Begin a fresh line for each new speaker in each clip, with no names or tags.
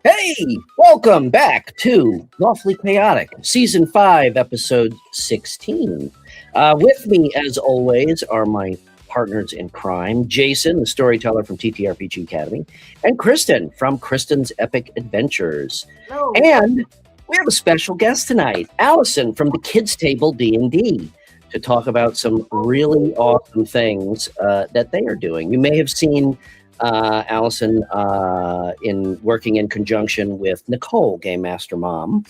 Hey, welcome back to Lawfully Chaotic, Season 5, Episode 16. With me, as always, are my partners in crime, Jason, the storyteller from TTRPG Academy, and Kristen from Kristen's Epic Adventures.
Hello.
And we have a special guest tonight, Allison from the Kids Table D&D, to talk about some really awesome things that they are doing. You may have seen Allison in working in conjunction with Nicole, Game Master Mom,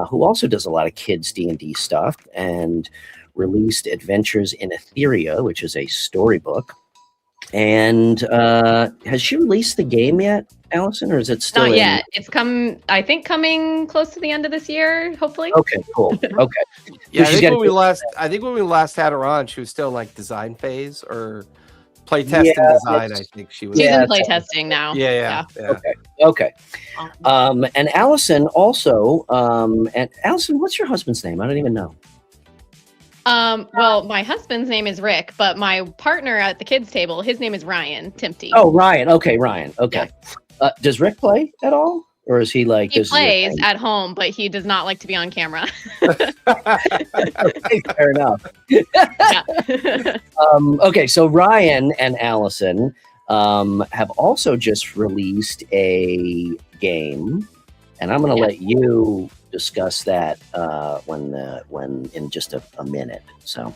who also does a lot of kids D&D stuff and released Adventures in Etheria, which is a storybook. And has she released the game yet, Allison, or is it still
Not yet. It's coming close to the end of this year, hopefully.
Okay, cool. Okay.
Yeah, I think when we last had her on, she was still in like design phase or playtest and design. I think she was.
She's in playtesting now.
Yeah.
Okay. And Allison also. And Allison, what's your husband's name? I don't even know.
Well, my husband's name is Rick, but my partner at the kids' table, his name is Ryan Timpty.
Oh, Ryan. Okay, Ryan. Okay. Yeah. Does Rick play at all? Or is he like...
He plays at home, but he does not like to be on camera.
Okay, fair enough.
Yeah.
Okay, so Ryan and Allison have also just released a game, and I'm going to let you discuss that when in just a minute. So,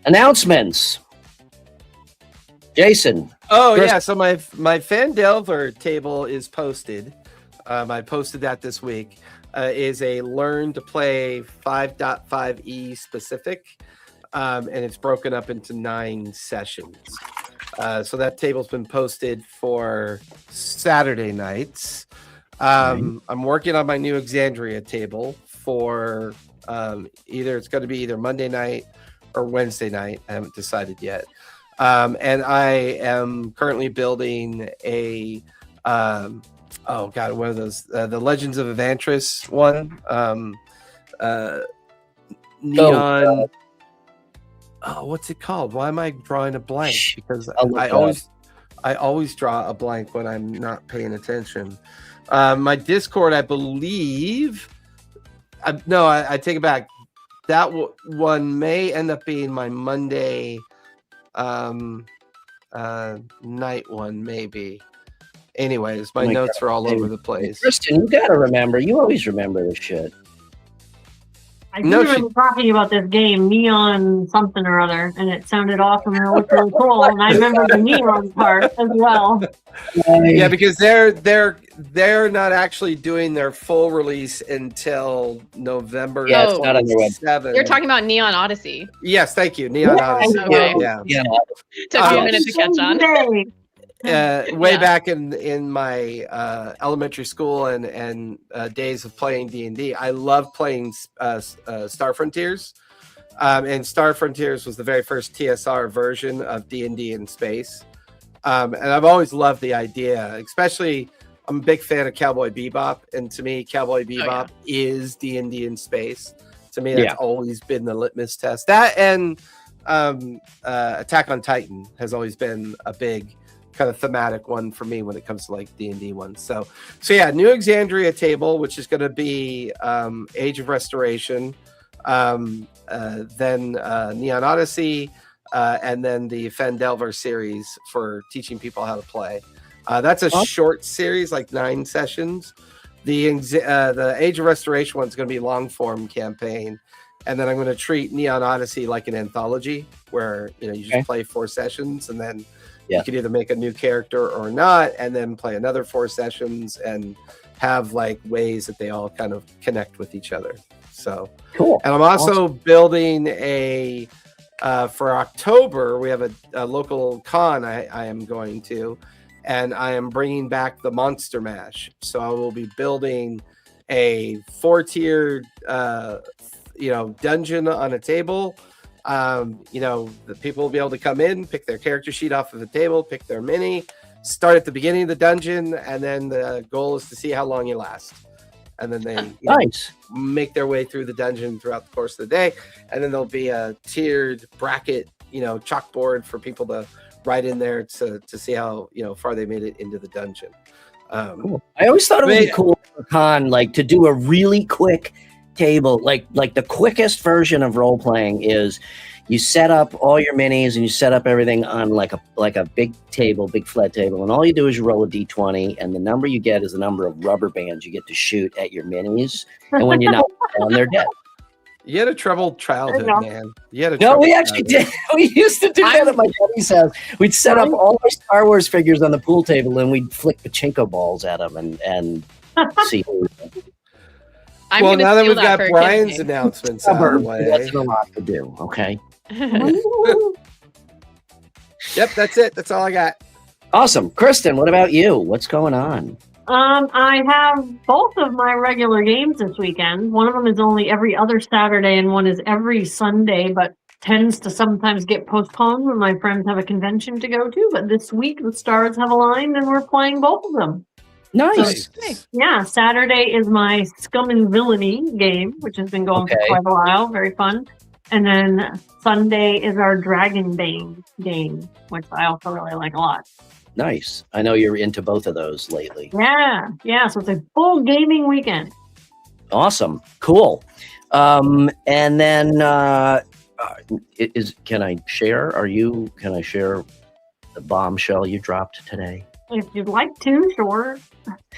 announcements. Jason.
Oh, yeah. So my Fandelver table is posted. I posted that this week. Is a learn to play 5.5e specific, and it's broken up into 9 sessions. So that table's been posted for Saturday nights. I'm working on my new Exandria table for it's going to be either Monday night or Wednesday night. I haven't decided yet. And I am currently building a one of those the Legends of Evantris one. Neon. What's it called? Why am I drawing a blank? Because I always draw a blank when I'm not paying attention. My Discord, I believe. I take it back. That one may end up being my Monday night one, maybe. Anyways, my notes are all over the place.
Kristen, you gotta remember. You always remember this shit.
I do remember talking about this game, Neon something or other, and it sounded awesome and it looked really cool. And I remember the neon part as well.
Yeah, because they're not actually doing their full release until November 27th.
You're talking about Neon Odyssey.
Yes, thank you, Neon Odyssey.
Okay.
Yeah.
Took me a minute to catch on.
Way back in my elementary school and days of playing D&D, I loved playing Star Frontiers, and Star Frontiers was the very first TSR version of D&D in space, and I've always loved the idea. Especially, I'm a big fan of Cowboy Bebop, and to me, Cowboy Bebop is D&D in space. To me, that's always been the litmus test. That and Attack on Titan has always been a big kind of thematic one for me when it comes to like D&D ones. So yeah, new Exandria table, which is going to be Age of Restoration, then Neon Odyssey, and then the Fandelver series for teaching people how to play. That's a short series, like 9 sessions. The Age of Restoration one's going to be long form campaign, and then I'm going to treat Neon Odyssey like an anthology where you just play 4 sessions and then you could either make a new character or not, and then play another 4 sessions and have like ways that they all kind of connect with each other. So cool. And I'm also building a for October. We have a local con I am going to, and I am bringing back the Monster Mash. So I will be building a 4-tiered dungeon on a table. The people will be able to come in, pick their character sheet off of the table, pick their mini, start at the beginning of the dungeon, and then the goal is to see how long you last. And then they make their way through the dungeon throughout the course of the day. And then there'll be a tiered bracket, chalkboard for people to write in there to see how far they made it into the dungeon.
Cool. I always thought it would be cool for con, like to do a really quick table, like the quickest version of role playing is you set up all your minis and you set up everything on like a big table, big flat table, and all you do is you roll a d20, and the number you get is the number of rubber bands you get to shoot at your minis, and when you're not down, they're dead.
You had a troubled childhood, man.
No, we actually did. We used to do that at my daddy's house. We'd set up all our Star Wars figures on the pool table, and we'd flick pachinko balls at them and see.
Well, now that we've got Brian's announcements out of the way,
that's a lot to do. Okay.
Yep, that's it. That's all I got.
Awesome, Kristen. What about you? What's going on?
I have both of my regular games this weekend. One of them is only every other Saturday, and one is every Sunday, but tends to sometimes get postponed when my friends have a convention to go to. But this week, the stars have aligned, and we're playing both of them.
Nice.
So, yeah, Saturday is my Scum and Villainy game, which has been going for quite a while. Very fun. And then Sunday is our Dragonbane game, which I also really like a lot.
Nice. I know you're into both of those lately.
Yeah. So it's a full gaming weekend.
Awesome. Cool. And then can I share? Can I share the bombshell you dropped today?
If you'd like to, sure.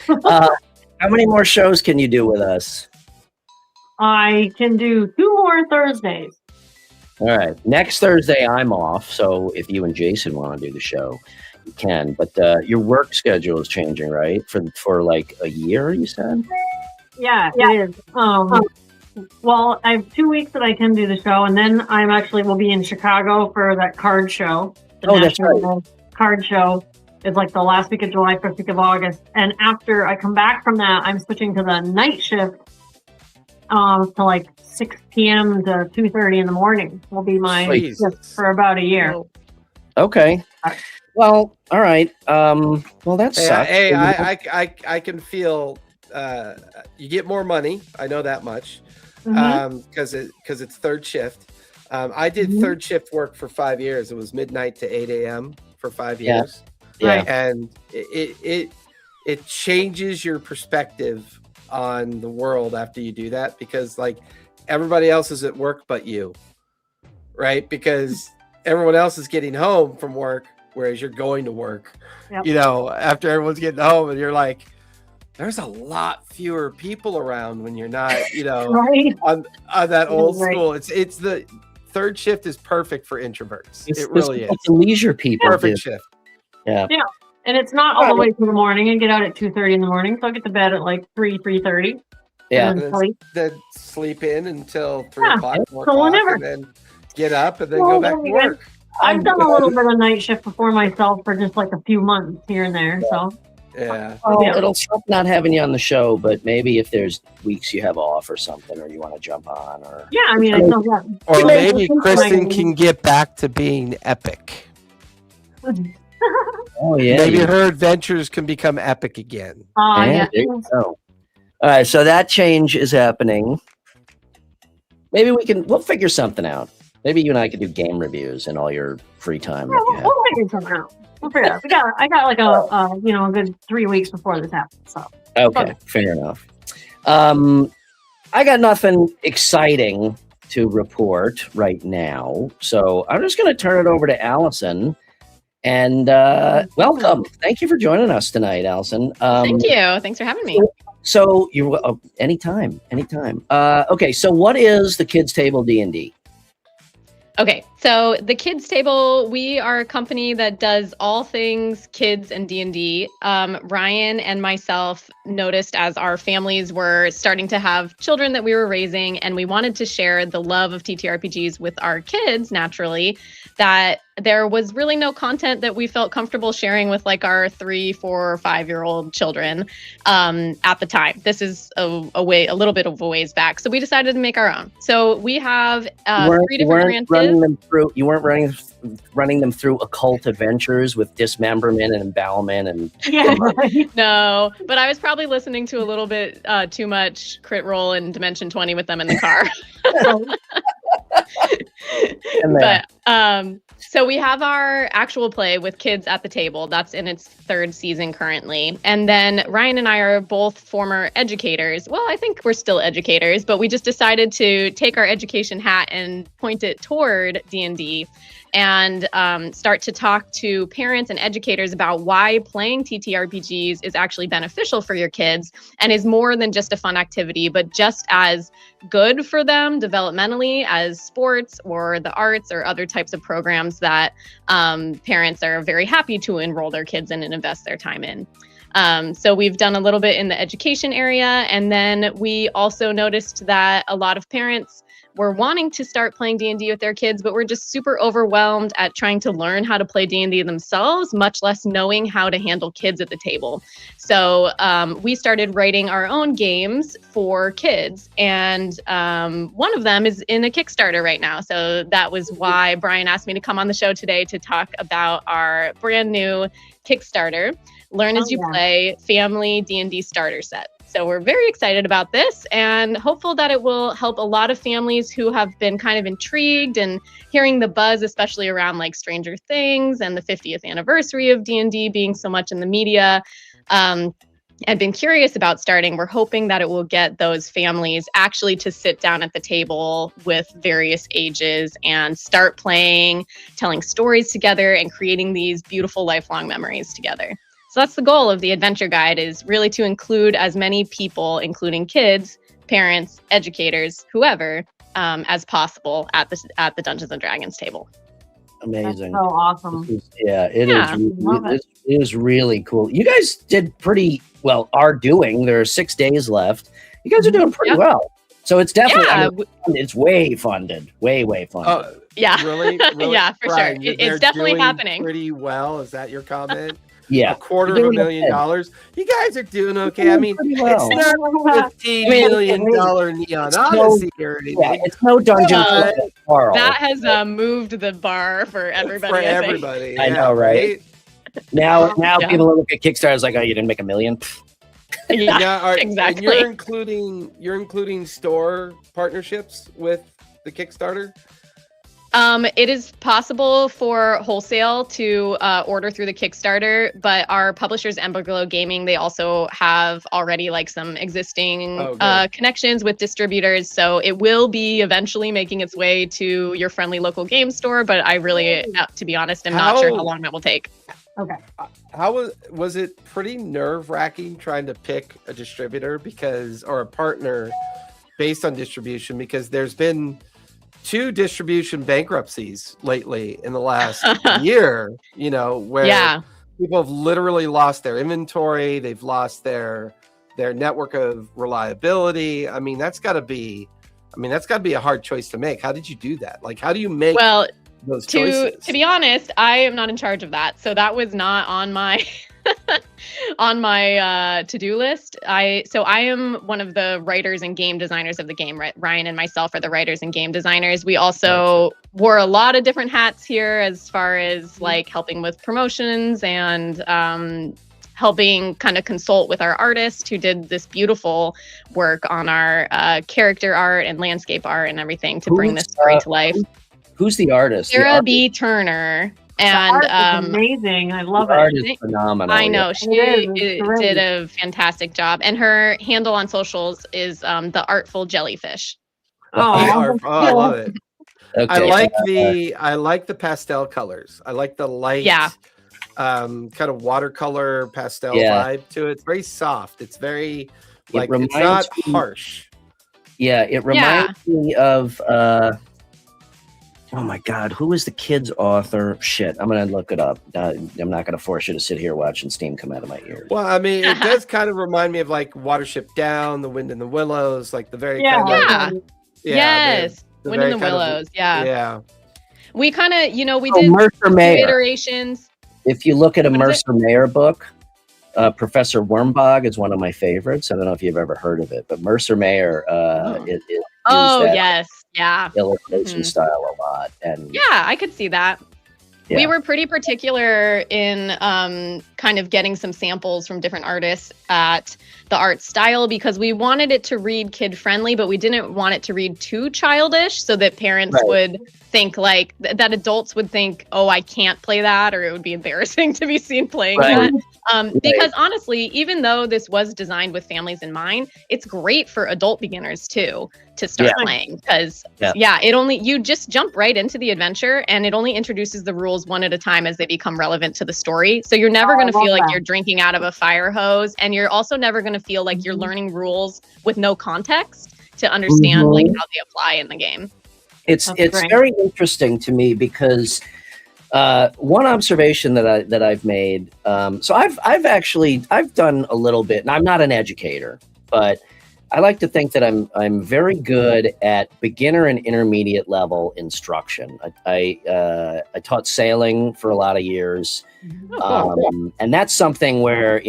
How many more shows can you do with us?
I can do 2 more Thursdays.
All right. Next Thursday, I'm off. So if you and Jason want to do the show, you can. But your work schedule is changing, right? For like a year, you said?
Yeah, it is. Well, I have 2 weeks that I can do the show, and then will be in Chicago for that card show.
That's right.
Card show is like the last week of July, first week of August. And after I come back from that, I'm switching to the night shift to like 6 p.m. to 2:30 in the morning will be my shift for about a year.
Okay. Well, all right. Well, that sucks.
Hey, I can feel you get more money. I know that much because it's third shift. I did third shift work for 5 years. It was midnight to 8 a.m. for 5 years.
Yeah.
And it changes your perspective on the world after you do that, because like everybody else is at work but you, right? Because everyone else is getting home from work, whereas you're going to work, after everyone's getting home, and you're like, there's a lot fewer people around when you're not,
right.
on that old school. It's the third shift is perfect for introverts. It really is.
The leisure people.
Perfect shift.
Yeah.
And it's not all the way through the morning. I get out at 2:30 in the morning, so I get to bed at like 3:30.
Yeah.
And then sleep in until 3 o'clock, 4 o'clock,
whenever.
and then get up and then go back to work.
I've done a little bit of night shift before myself for just like a few months here and there. So
it'll stop not having you on the show, but maybe if there's weeks you have off or something, or you want to jump on, or
or maybe Kristen can get back to being epic.
Oh yeah,
maybe her adventures can become epic again.
There you go. All right, so that change is happening. Maybe we'll figure something out. Maybe you and I could do game reviews in all your free time.
We'll figure something out. I got like a good 3 weeks before this happens. So
okay, fair enough. I got nothing exciting to report right now, so I'm just going to turn it over to Allison. And welcome. Thank you for joining us tonight, Allison.
Thank you. Thanks for having me.
So you're anytime. Okay, so what is the Kids Table D&D?
Okay, so the Kids Table, we are a company that does all things kids and D&D. Ryan and myself noticed as our families were starting to have children that we were raising, and we wanted to share the love of TTRPGs with our kids, naturally, that there was really no content that we felt comfortable sharing with like our 3, 4, 5-year-old children at the time. This is a little bit of a ways back. So we decided to make our own. So we have 3 different branches.
You weren't running them through occult adventures with dismemberment and embowelment and
No, but I was probably listening to a little bit too much Crit Roll and Dimension 20 with them in the car. So we have our actual play with kids at the table. That's in its 3rd season currently. And then Ryan and I are both former educators. Well, I think we're still educators, but we just decided to take our education hat and point it toward D&D and start to talk to parents and educators about why playing TTRPGs is actually beneficial for your kids and is more than just a fun activity, but just as good for them developmentally as sports or the arts or other types of programs that parents are very happy to enroll their kids in and invest their time in. So we've done a little bit in the education area, and then we also noticed that a lot of parents were wanting to start playing D&D with their kids, but we're just super overwhelmed at trying to learn how to play D&D themselves, much less knowing how to handle kids at the table. So we started writing our own games for kids, and one of them is in a Kickstarter right now. So that was why Brian asked me to come on the show today to talk about our brand new Kickstarter, Learn as You Play Family D&D Starter Set. So we're very excited about this and hopeful that it will help a lot of families who have been kind of intrigued and hearing the buzz, especially around like Stranger Things and the 50th anniversary of D&D being so much in the media, and been curious about starting. We're hoping that it will get those families actually to sit down at the table with various ages and start playing, telling stories together, and creating these beautiful lifelong memories together. So that's the goal of the adventure guide, is really to include as many people, including kids, parents, educators, whoever, as possible at the Dungeons and Dragons table.
Amazing.
That's so awesome.
It is really cool. You guys did pretty well, there are 6 days left. You guys are doing pretty well. So it's definitely, it's way funded, way funded.
Oh,
yeah.
Really?
Yeah, for
Brian,
sure. It's definitely happening.
Pretty well. Is that your comment?
Yeah.
$250,000. You guys are doing okay. I mean,
well.
it's not $15 million Neon Odyssey or anything.
Yeah, it's no Dungeons Carl.
That has moved the bar for everybody.
For everybody.
I know, right? Now people look at Kickstarter like, oh, you didn't make $1 million.
Yeah, exactly.
And you're including store partnerships with the Kickstarter?
It is possible for wholesale to order through the Kickstarter, but our publishers, Emberglow Gaming, they also have already like some existing connections with distributors. So it will be eventually making its way to your friendly local game store. But I really, to be honest, am not sure how long that will take.
Okay.
How was it pretty nerve-wracking trying to pick a distributor or a partner based on distribution? Because there's been 2 distribution bankruptcies lately in the last year, where people have literally lost their inventory, they've lost their network of reliability. I mean, that's got to be a hard choice to make. How did you do that? Like, how do you make those choices?
To be honest, I am not in charge of that. So that was not on my to-do list. I am one of the writers and game designers of the game. Right? Ryan and myself are the writers and game designers. We also wore a lot of different hats here as far as like helping with promotions and helping kind of consult with our artist who did this beautiful work on our character art and landscape art and everything to bring this story to life.
Who's the artist?
Sarah B. Turner. And
the art is amazing. I love it.
Art is phenomenal.
I know she did a fantastic job, and her handle on socials is the Artful Jellyfish.
I love it.
Okay.
I like the pastel colors. I like the light, kind of watercolor pastel vibe to it. It's very soft. It's very it's not harsh.
Yeah, it reminds me of. Oh my God, who is the kid's author? Shit, I'm going to look it up. I'm not going to force you to sit here watching steam come out of my ears.
Well, I mean, it does kind of remind me of like Watership Down, The Wind in the Willows, like the very
Wind in the Willows. Yeah. We kind of, we did
Mercer Mayer.
Iterations.
If you look at a Mercer Mayer book, Professor Wormbog is one of my favorites. I don't know if you've ever heard of it, but Mercer Mayer
yes. Yeah.
illustration style a lot. And
I could see that. We were pretty particular in kind of getting some samples from different artists at the art style because we wanted it to read kid friendly, but we didn't want it to read too childish so that parents would think like that adults would think, oh, I can't play that, or it would be embarrassing to be seen playing that. Because honestly, even though this was designed with families in mind, it's great for adult beginners too to start playing because you just jump right into the adventure and it only introduces the rules one at a time as they become relevant to the story. So you're never going to feel like you're drinking out of a fire hose, and you're also never going to feel like you're learning rules with no context to understand like how they apply in the game.
It's very interesting to me because one observation that I've made. So I've done a little bit, and I'm not an educator, but I like to think that I'm very good at beginner and intermediate level instruction. I taught sailing for a lot of years, and that's something where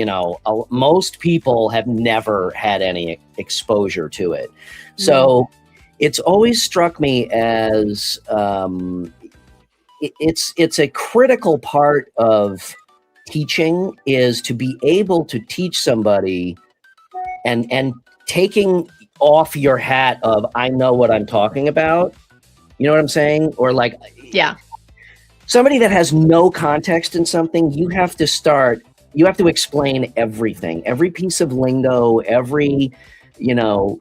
most people have never had any exposure to it. So it's always struck me as it's a critical part of teaching is to be able to teach somebody and taking off your hat of I know what I'm talking about. You know what I'm saying? Or like somebody that has no context in something, you have to explain everything, every piece of lingo, every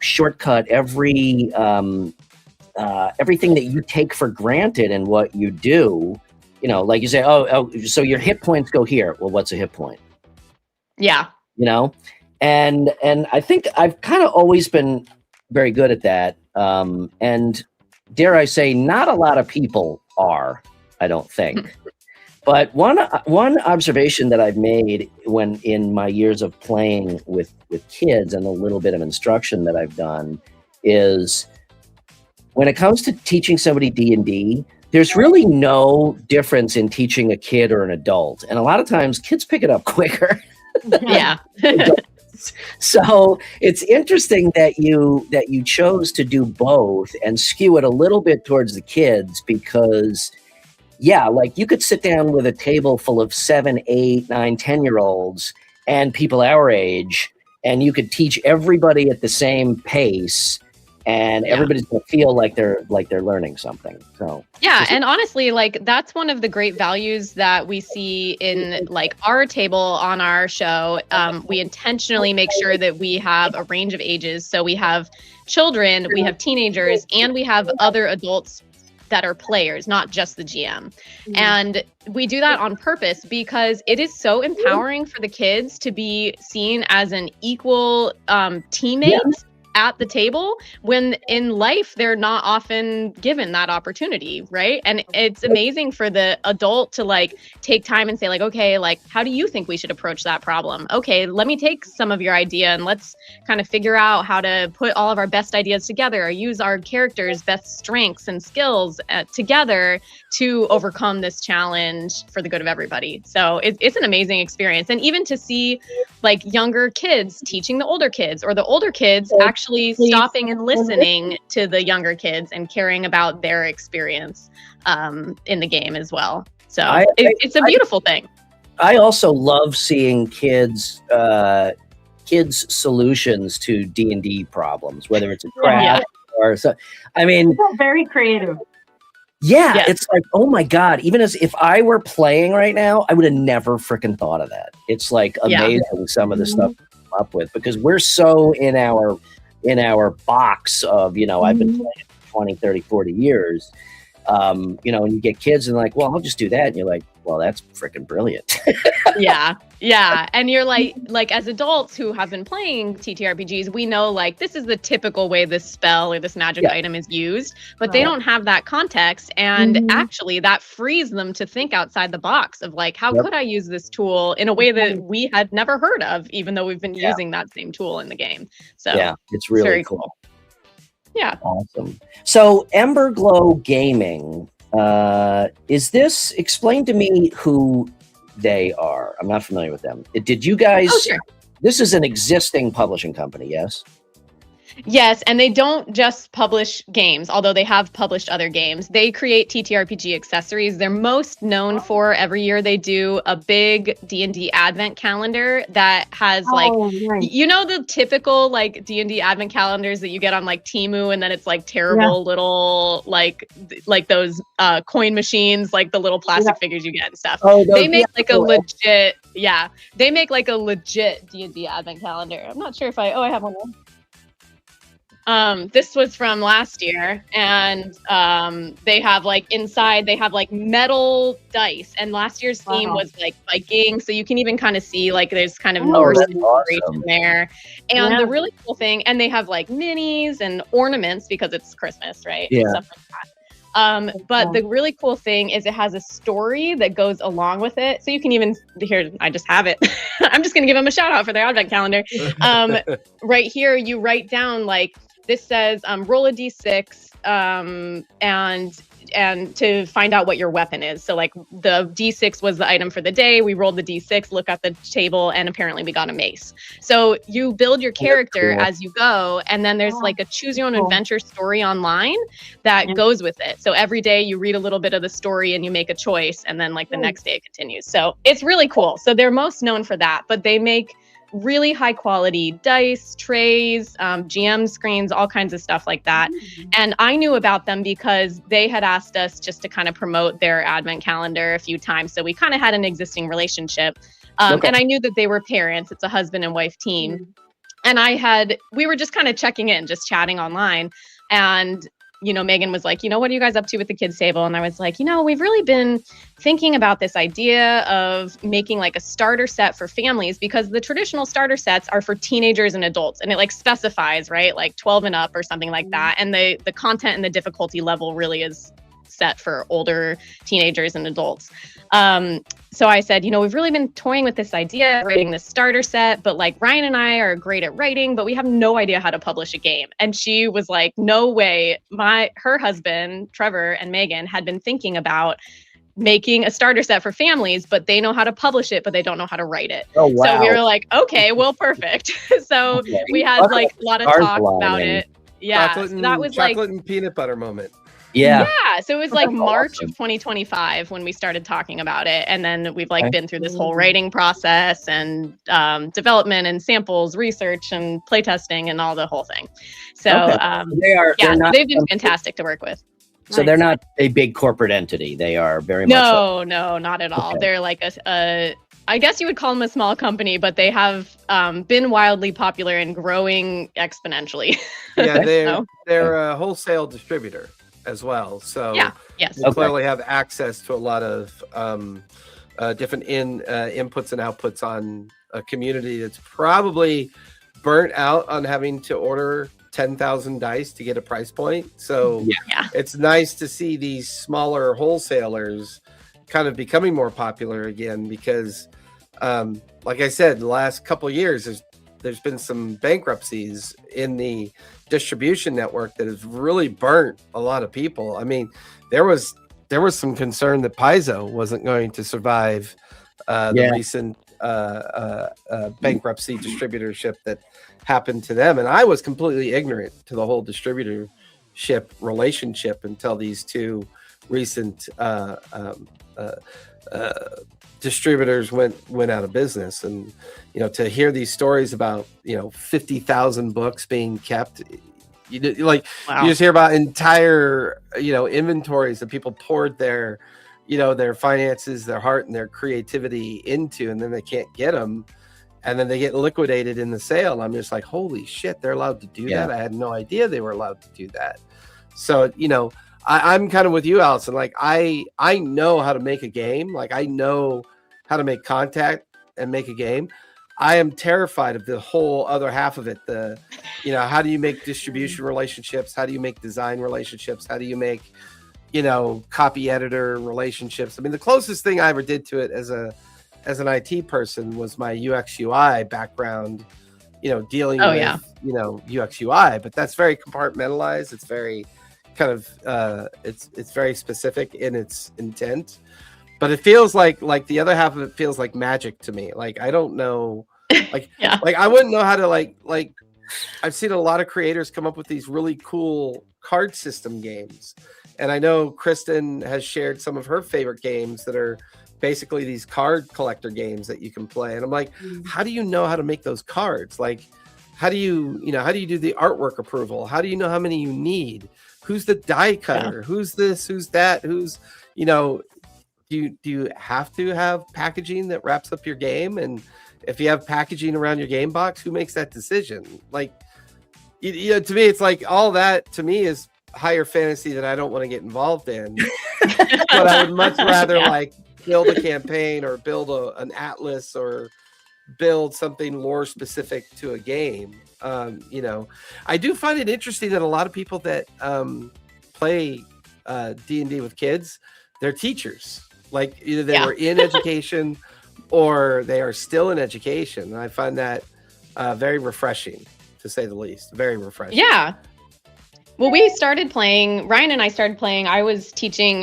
shortcut, every everything that you take for granted in what you do. Like you say, oh, so your hit points go here. Well, what's a hit point?
Yeah.
And I think I've kind of always been very good at that. And dare I say, not a lot of people are, I don't think. But one observation that I've made when in my years of playing with kids and a little bit of instruction that I've done is when it comes to teaching somebody D&D, there's really no difference in teaching a kid or an adult. And a lot of times kids pick it up quicker.
Yeah.
So it's interesting that you chose to do both and skew it a little bit towards the kids because like you could sit down with a table full of 7, 8, 9, 10-year-olds and people our age, and you could teach everybody at the same pace, and everybody's gonna feel like they're learning something. So
and honestly, like that's one of the great values that we see in like our table on our show. We intentionally make sure that we have a range of ages. So we have children, we have teenagers, and we have other adults that are players, not just the GM. And we do that on purpose because it is so empowering for the kids to be seen as an equal teammate at the table when in life they're not often given that opportunity, right? And it's amazing for the adult to like take time and say like, okay, like how do you think we should approach that problem? Okay, let me take some of your idea and let's kind of figure out how to put all of our best ideas together or use our characters' best strengths and skills together to overcome this challenge for the good of everybody. So it's an amazing experience. And even to see like younger kids teaching the older kids, or the older kids actually stopping and listening to the younger kids and caring about their experience in the game as well. So it's a beautiful thing.
I also love seeing kids solutions to D&D problems, whether it's a craft or so. I mean,
very creative.
Yeah, it's like, oh my God, even as if I were playing right now, I would have never freaking thought of that. It's like amazing some of the stuff we come up with because we're so in our box of, I've been playing for 20, 30, 40 years. And you get kids and like, well, I'll just do that. And you're like, well, that's freaking brilliant.
Yeah. And you're like as adults who have been playing TTRPGs, we know like this is the typical way this spell or this magic item is used, but they don't have that context. And actually that frees them to think outside the box of like, how could I use this tool in a way that we had never heard of, even though we've been using that same tool in the game. So
it's really
very
cool.
Yeah.
Awesome. So Emberglow Gaming, explain to me who they are. I'm not familiar with them. Did you guys,
Oh, sure.
This is an existing publishing company, yes?
Yes, and they don't just publish games, although they have published other games. They create TTRPG accessories. They're most known for every year they do a big D&D advent calendar that has like
Right.
you know the typical like D&D advent calendars that you get on like Temu, and then it's like terrible little like those coin machines, like the little plastic figures you get and stuff.
Oh,
They make like a legit they make like a legit D&D advent calendar. I'm not sure if I have one. This was from last year, and they have like inside they have like metal dice, and last year's theme was like Viking, so you can even kind of see like there's kind of Norse inspiration there. And the really cool thing, and they have like minis and ornaments because it's Christmas, right?
Yeah.
And stuff like that. But the really cool thing is it has a story that goes along with it. So you can even here, I just have it. I'm just gonna give them a shout out for their advent calendar. Right here, you write down like this says roll a d6 and to find out what your weapon is. So like the d6 was the item for the day. We rolled the d6, look at the table, and apparently we got a mace. So you build your character as you go, and then there's like a choose your own adventure story online that goes with it. So every day you read a little bit of the story and you make a choice, and then like the next day it continues. So it's really cool. So they're most known for that, but they make really high quality dice, trays, GM screens, all kinds of stuff like that. And I knew about them because they had asked us just to kind of promote their advent calendar a few times. So we kind of had an existing relationship. And I knew that they were parents. It's a husband and wife team. And we were just kind of checking in, just chatting online. And Megan was like, what are you guys up to with the kids table? And I was like, we've really been thinking about this idea of making like a starter set for families, because the traditional starter sets are for teenagers and adults, and it like specifies, right, like 12 and up or something like that. And the content and the difficulty level really is set for older teenagers and adults. So I said, we've really been toying with this idea of writing this starter set, but like Ryan and I are great at writing, but we have no idea how to publish a game. And she was like, no way. Her husband, Trevor, and Megan had been thinking about making a starter set for families, but they know how to publish it, but they don't know how to write it.
Oh, wow.
So we were like, okay, well, perfect. So we had like a lot of talk about it. Yeah. That was like
chocolate and peanut butter moment.
Yeah.
So it was like March of 2025 when we started talking about it. And then we've like been through this whole writing process and development and samples, research and playtesting and all the whole thing. So they've been fantastic to work with.
So they're not a big corporate entity. They are very much.
No, not at all. They're like I guess you would call them a small company, but they have been wildly popular and growing exponentially.
Yeah, they're a wholesale distributor as well. So you clearly have access to a lot of different inputs and outputs on a community that's probably burnt out on having to order 10,000 dice to get a price point. So it's nice to see these smaller wholesalers kind of becoming more popular again, because like I said, the last couple of years there's been some bankruptcies in the distribution network that has really burnt a lot of people. I mean, there was some concern that Paizo wasn't going to survive the recent bankruptcy distributorship that happened to them, and I was completely ignorant to the whole distributorship relationship until these two recent distributors went out of business. And to hear these stories about 50,000 books being kept, you just hear about entire inventories that people poured their finances, their heart, and their creativity into, and then they can't get them, and then they get liquidated in the sale. I'm just like, holy shit, they're allowed to do that. I had no idea they were allowed to do that. So I'm kind of with you, Allison. Like I know how to make a game. Like I know how to make contact and make a game. I am terrified of the whole other half of it. How do you make distribution relationships? How do you make design relationships? How do you make, copy editor relationships? I mean, the closest thing I ever did to it as an IT person was my UX UI background, dealing with, UX UI, but that's very compartmentalized. It's very kind of, it's very specific in its intent. But it feels like the other half of it feels like magic to me. Like I don't know, like like I wouldn't know how to like I've seen a lot of creators come up with these really cool card system games. And I know Kristen has shared some of her favorite games that are basically these card collector games that you can play. And I'm like, how do you know how to make those cards? Like, how do you do the artwork approval? How do you know how many you need? Who's the die cutter? Who's this? Who's that? Who's, do you have to have packaging that wraps up your game? And if you have packaging around your game box, who makes that decision? Like, to me, it's like all that to me is higher fantasy that I don't want to get involved in. But I would much rather like build a campaign or build an atlas or build something lore specific to a game. I do find it interesting that a lot of people that play D&D with kids, they're teachers. Like either they were in education or they are still in education. And I find that very refreshing, to say the least. Very refreshing.
Yeah. Well, Ryan and I started playing. I was teaching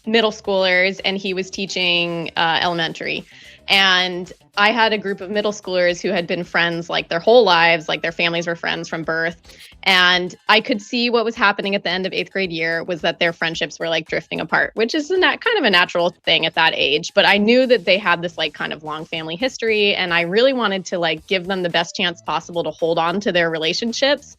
middle schoolers and he was teaching elementary. And I had a group of middle schoolers who had been friends like their whole lives, like their families were friends from birth. And I could see what was happening at the end of 8th grade year was that their friendships were like drifting apart, which is kind of a natural thing at that age. But I knew that they had this like kind of long family history. And I really wanted to like give them the best chance possible to hold on to their relationships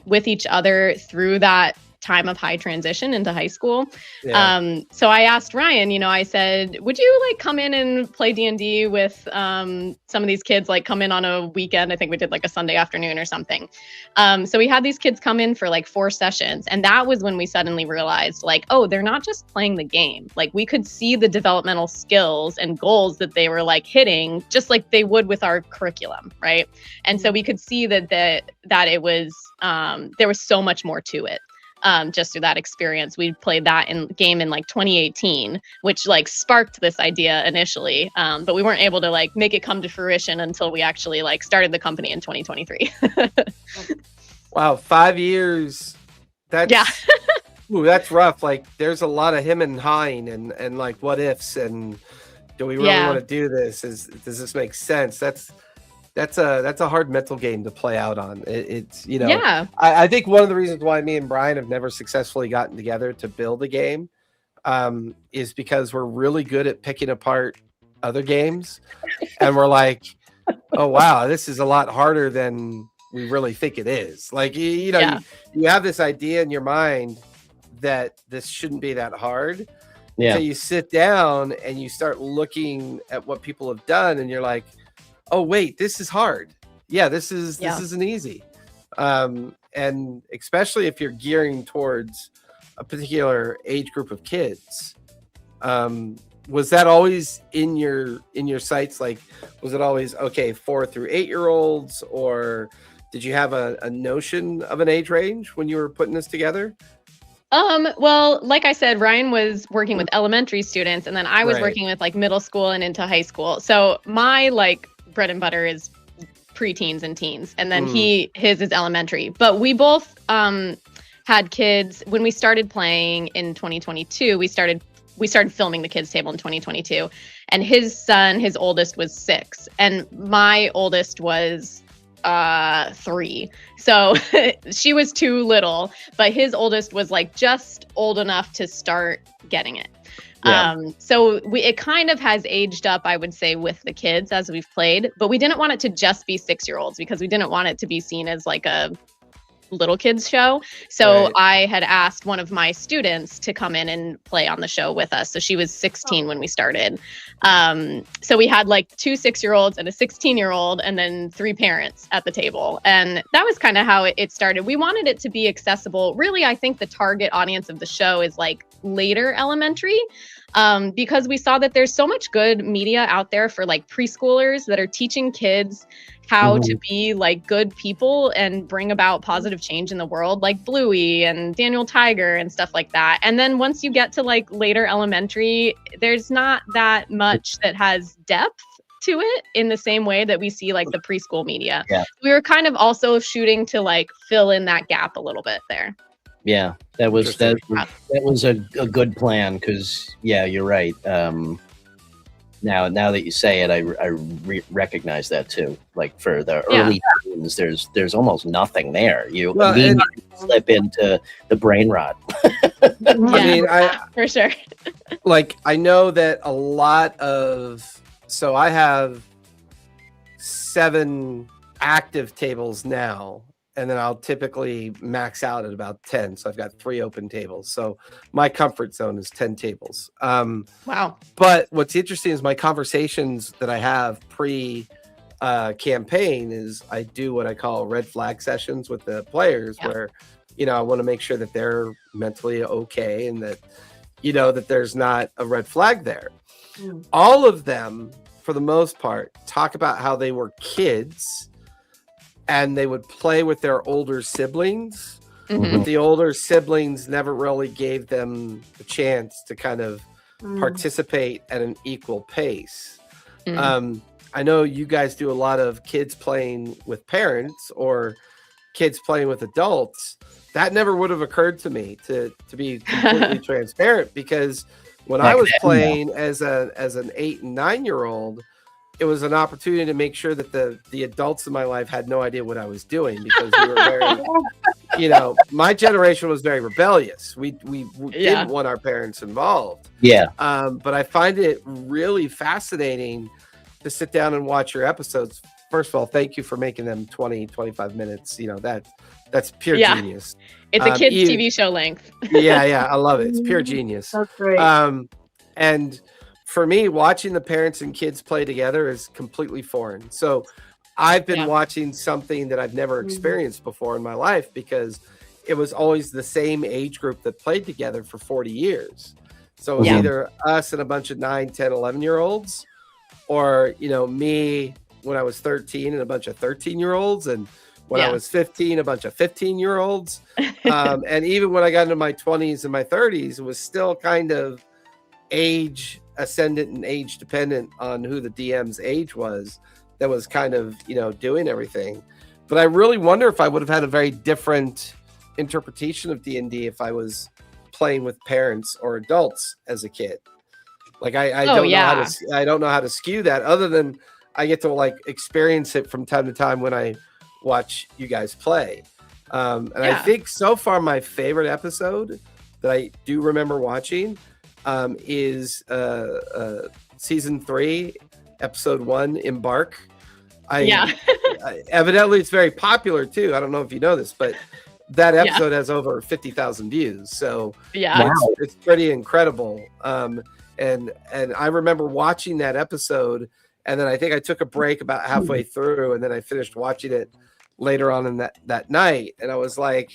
with each other through that time of high transition into high school. So I asked Ryan, I said, would you like come in and play D&D with some of these kids, like come in on a weekend? I think we did like a Sunday afternoon or something. So we had these kids come in for like 4 sessions. And that was when we suddenly realized like, oh, they're not just playing the game. Like we could see the developmental skills and goals that they were like hitting just like they would with our curriculum. Right. And so we could see that it was, there was so much more to it. Just through that experience. We played that game in like 2018, which like sparked this idea initially. But we weren't able to like make it come to fruition until we actually like started the company in 2023.
Wow, 5 years. That's ooh, that's rough. Like there's a lot of him and hawing and like what ifs and do we really want to do this? Does this make sense? That's a hard mental game to play out on. It's I think one of the reasons why me and Brian have never successfully gotten together to build a game is because we're really good at picking apart other games, and we're like, oh wow, this is a lot harder than we really think it is. Like you have this idea in your mind that this shouldn't be that hard. So you sit down and you start looking at what people have done, and you're like, oh wait, this is hard. This isn't easy. And especially if you're gearing towards a particular age group of kids. Was that always in your sights? Like, was it always 4 through 8 year olds, or did you have a notion of an age range when you were putting this together?
Well, like I said, Ryan was working with elementary students, and then I was working with like middle school and into high school. So my like bread and butter is preteens and teens, and then his is elementary. But we both had kids when we started playing in 2022. We started filming the kids table in 2022, and his oldest was 6, and my oldest was 3. So she was too little, but his oldest was like just old enough to start getting it. So it kind of has aged up, I would say, with the kids as we've played, but we didn't want it to just be 6-year-olds because we didn't want it to be seen as like a little kids show. So I had asked one of my students to come in and play on the show with us. So she was 16 when we started. So we had like 2 6-year-olds and a 16-year-old and then 3 parents at the table. And that was kind of how it started. We wanted it to be accessible. Really, I think the target audience of the show is like later elementary, because we saw that there's so much good media out there for like preschoolers that are teaching kids how to be like good people and bring about positive change in the world, like Bluey and Daniel Tiger and stuff like that. And then once you get to like later elementary, there's not that much that has depth to it in the same way that we see like the preschool media. We were kind of also shooting to like fill in that gap a little bit there.
Yeah, that was a good plan because you're right. Now that you say it, I recognize that too. Like for the
Yeah.
early teens, there's almost nothing there. You
Well,
immediately slip into the brain rot.
I mean,
for sure.
like I know that a lot of, so I have 7 active tables now, and then I'll typically max out at about 10. So I've got 3 open tables. So my comfort zone is 10 tables.
Wow.
But what's interesting is my conversations that I have pre campaign is I do what I call red flag sessions with the players, where, you know, I want to make sure that they're mentally okay and that, you know, that there's not a red flag there. All of them, for the most part, talk about how they were kids and they would play with their older siblings. But the older siblings never really gave them the chance to kind of participate at an equal pace. I know you guys do a lot of kids playing with parents or kids playing with adults. That never would have occurred to me, to be completely transparent, because when I was playing as an 8 and 9-year-old, it was an opportunity to make sure that the adults in my life had no idea what I was doing, because we were very, you know, my generation was very rebellious. We didn't want our parents involved.
Yeah.
But I find it really fascinating to sit down and watch your episodes. First of all, thank you for making them 20, 25 minutes. You know, that's pure genius.
It's a kids TV show length.
Yeah, I love it. It's pure genius.
That's great.
And for me, watching the parents and kids play together is completely foreign. So I've been watching something that I've never experienced before in my life, because it was always the same age group that played together for 40 years. So it was either us and a bunch of 9, 10, 11-year-olds, or, you know, me when I was 13 and a bunch of 13-year-olds, and when I was 15, a bunch of 15-year-olds. And even when I got into my 20s and my 30s, it was still kind of age ascendant and age dependent on who the DM's age was that was kind of, you know, doing everything. But I really wonder if I would have had a very different interpretation of D&D if I was playing with parents or adults as a kid. Like I don't know how to skew that, other than I get to like experience it from time to time when I watch you guys play. I think so far my favorite episode that I do remember watching is season 3, episode 1, Embark. Evidently it's very popular too. I don't know if you know this, but that episode has over 50,000 views. So it's pretty incredible. And I remember watching that episode, and then I think I took a break about halfway through, and then I finished watching it later on in that night. And I was like,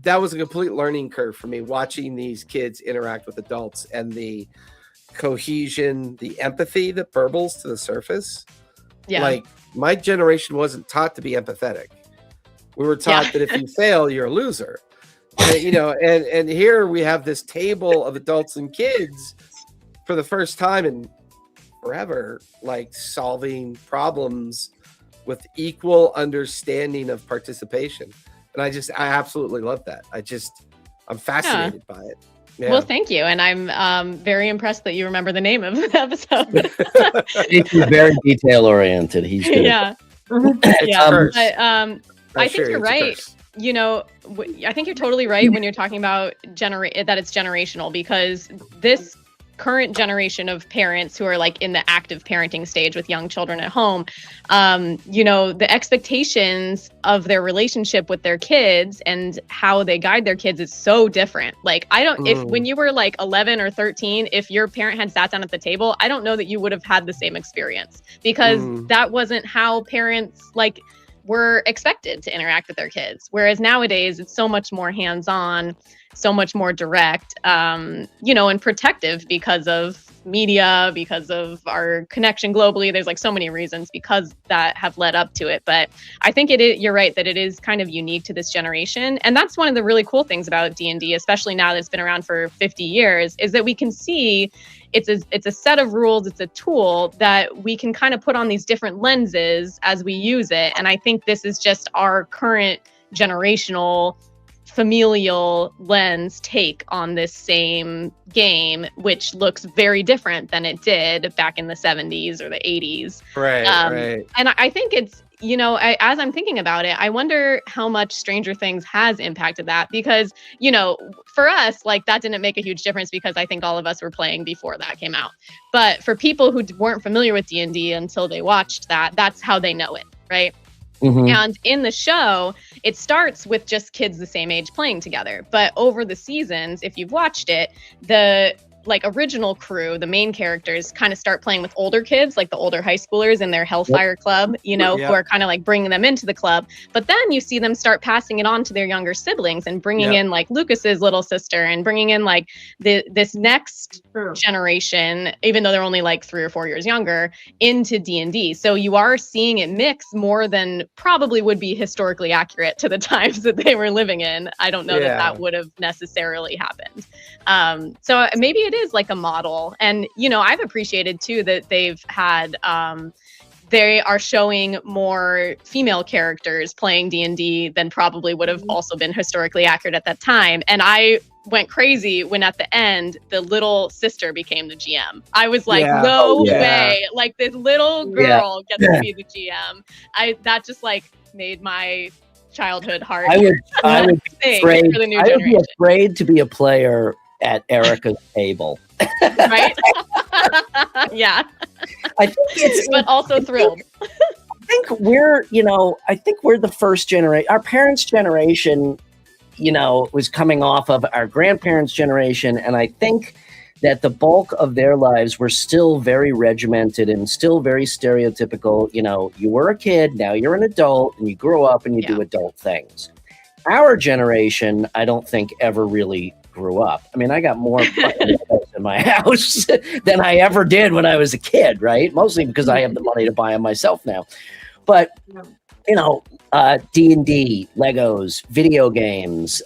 that was a complete learning curve for me, watching these kids interact with adults, and the cohesion, the empathy that burbles to the surface. Like my generation wasn't taught to be empathetic. We were taught that if you fail, you're a loser. And, you know, and here we have this table of adults and kids for the first time in forever, like solving problems with equal understanding of participation. And I absolutely love that. I'm fascinated by it. Yeah.
Well, thank you. And I'm very impressed that you remember the name of the episode.
He's very detail oriented. He's good.
Yeah. But, I think you're right. You know, I think you're totally right when you're talking about that it's generational, because this current generation of parents who are like in the active parenting stage with young children at home, you know, the expectations of their relationship with their kids and how they guide their kids is so different. Like, if when you were like 11 or 13, if your parent had sat down at the table, I don't know that you would have had the same experience, because that wasn't how parents like were expected to interact with their kids. Whereas nowadays it's so much more hands-on, so much more direct, you know, and protective because of media, because of our connection globally. There's like so many reasons because that have led up to it. But I think you're right that it is kind of unique to this generation. And that's one of the really cool things about D&D, especially now that it's been around for 50 years, is that we can see it's a set of rules, it's a tool that we can kind of put on these different lenses as we use it. And I think this is just our current generational familial lens take on this same game, which looks very different than it did back in the 70s or the 80s.
Right.
And I think it's, as I'm thinking about it, I wonder how much Stranger Things has impacted that, because, for us, like, that didn't make a huge difference because I think all of us were playing before that came out. But for people who weren't familiar with D&D until they watched that, that's how they know it, right?
Mhm.
And in the show, it starts with just kids the same age playing together. But over the seasons, if you've watched it, the original crew, the main characters, kind of start playing with older kids, like the older high schoolers in their Hellfire Club, who are kind of like bringing them into the club. But then you see them start passing it on to their younger siblings and bringing in like Lucas's little sister and bringing in like this next generation, even though they're only like 3 or 4 years younger, into D&D. So you are seeing it mix more than probably would be historically accurate to the times that they were living in. I don't know that would have necessarily happened. So maybe it is like a model. And, I've appreciated too that they've had, they are showing more female characters playing D&D than probably would have also been historically accurate at that time. And I went crazy when at the end, the little sister became the GM. I was like, no way. Like, this little girl gets to be the GM. That just like made my childhood heart.
I would be afraid to be a player at Erica's table.
Right? Yeah.
I think it's,
but also thrilled.
I think we're the first generation. Our parents' generation, was coming off of our grandparents' generation. And I think that the bulk of their lives were still very regimented and still very stereotypical. You were a kid, now you're an adult, and you grow up and you do adult things. Our generation, I don't think ever really grew up. I mean, I got more in my house than I ever did when I was a kid, right? Mostly because I have the money to buy them myself now. But, D&D, Legos, video games,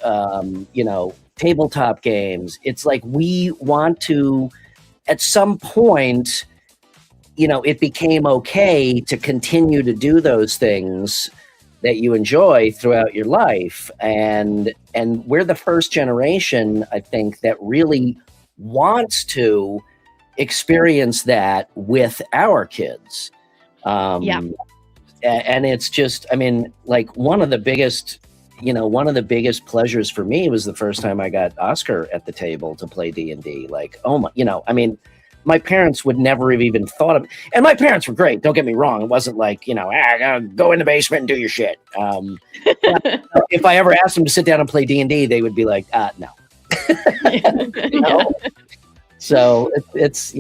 tabletop games. It's like we want to, at some point, it became okay to continue to do those things that you enjoy throughout your life. And we're the first generation, I think, that really wants to experience that with our kids. And it's just, I mean, like one of the biggest pleasures for me was the first time I got Oscar at the table to play D&D. Like, oh my, I mean, my parents would never have even thought of, and my parents were great. Don't get me wrong. It wasn't like, go in the basement and do your shit. If I ever asked them to sit down and play D&D, they would be like, no. So it's